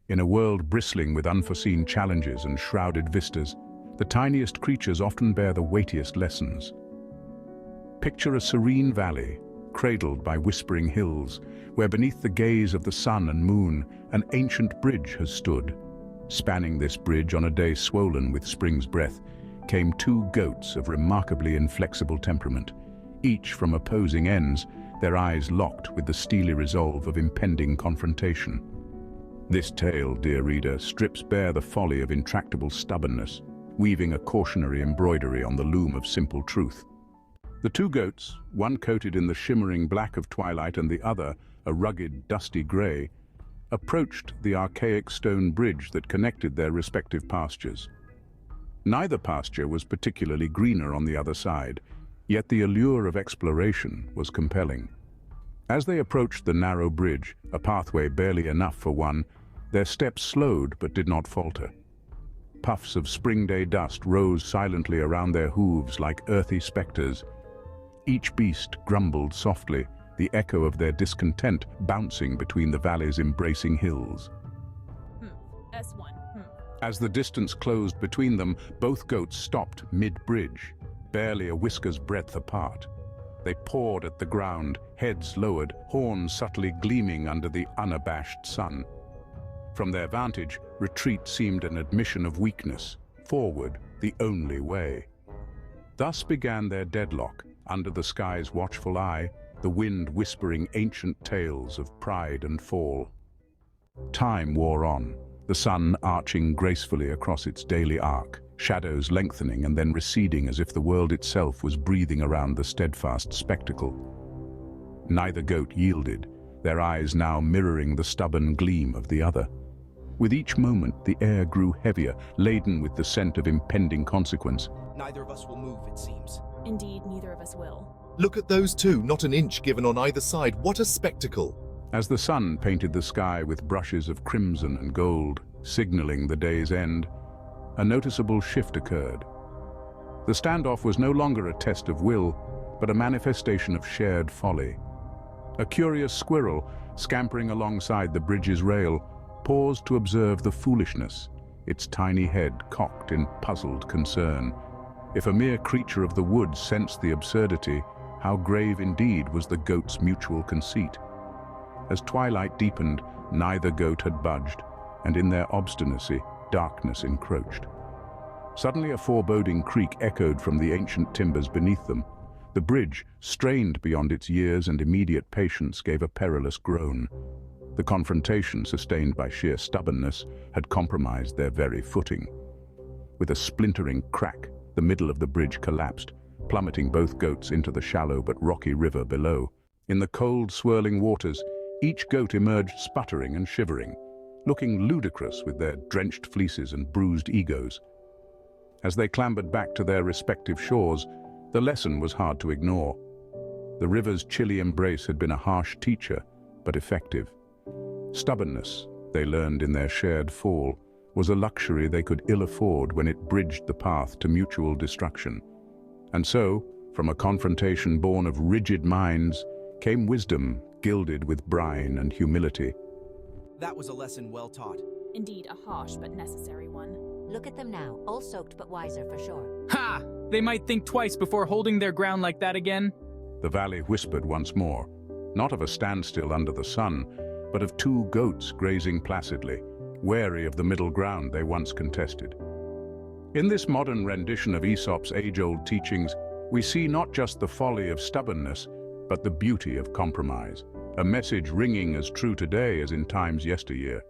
In a world bristling with unforeseen challenges and shrouded vistas, the tiniest creatures often bear the weightiest lessons. Picture a serene valley, cradled by whispering hills, where beneath the gaze of the sun and moon, an ancient bridge has stood. Spanning this bridge on a day swollen with spring's breath, came two goats of remarkably inflexible temperament, each from opposing ends, their eyes locked with the steely resolve of impending confrontation. This tale, dear reader, strips bare the folly of intractable stubbornness, weaving a cautionary embroidery on the loom of simple truth. The two goats, one coated in the shimmering black of twilight and the other a rugged, dusty grey, approached the archaic stone bridge that connected their respective pastures. Neither pasture was particularly greener on the other side, yet the allure of exploration was compelling. As they approached the narrow bridge, a pathway barely enough for one, their steps slowed but did not falter. Puffs of spring-day dust rose silently around their hooves like earthy spectres. Each beast grumbled softly, the echo of their discontent bouncing between the valley's embracing hills. S1. As the distance closed between them, both goats stopped mid-bridge, barely a whisker's breadth apart. They pawed at the ground, heads lowered, horns subtly gleaming under the unabashed sun. From their vantage, retreat seemed an admission of weakness, forward the only way. Thus began their deadlock, under the sky's watchful eye, the wind whispering ancient tales of pride and fall. Time wore on, the sun arching gracefully across its daily arc, shadows lengthening and then receding as if the world itself was breathing around the steadfast spectacle. Neither goat yielded, their eyes now mirroring the stubborn gleam of the other. With each moment, the air grew heavier, laden with the scent of impending consequence. Neither of us will move, it seems. Indeed, neither of us will. Look at those two, not an inch given on either side. What a spectacle! As the sun painted the sky with brushes of crimson and gold, signaling the day's end, a noticeable shift occurred. The standoff was no longer a test of will, but a manifestation of shared folly. A curious squirrel, scampering alongside the bridge's rail, paused to observe the foolishness, its tiny head cocked in puzzled concern. If a mere creature of the woods sensed the absurdity, how grave indeed was the goat's mutual conceit. As twilight deepened, neither goat had budged, and in their obstinacy, darkness encroached. Suddenly a foreboding creak echoed from the ancient timbers beneath them. The bridge, strained beyond its years and immediate patience, gave a perilous groan. The confrontation, sustained by sheer stubbornness, had compromised their very footing. With a splintering crack, the middle of the bridge collapsed, plummeting both goats into the shallow but rocky river below. In the cold, swirling waters, each goat emerged sputtering and shivering, looking ludicrous with their drenched fleeces and bruised egos. As they clambered back to their respective shores, the lesson was hard to ignore. The river's chilly embrace had been a harsh teacher, but effective. Stubbornness, they learned in their shared fall, was a luxury they could ill afford when it bridged the path to mutual destruction. And so, from a confrontation born of rigid minds, came wisdom gilded with brine and humility. That was a lesson well taught. Indeed, a harsh but necessary one. Look at them now, all soaked but wiser for sure. Ha! They might think twice before holding their ground like that again. The valley whispered once more, not of a standstill under the sun, but of two goats grazing placidly, wary of the middle ground they once contested. In this modern rendition of Aesop's age-old teachings, we see not just the folly of stubbornness, but the beauty of compromise, a message ringing as true today as in times yesteryear.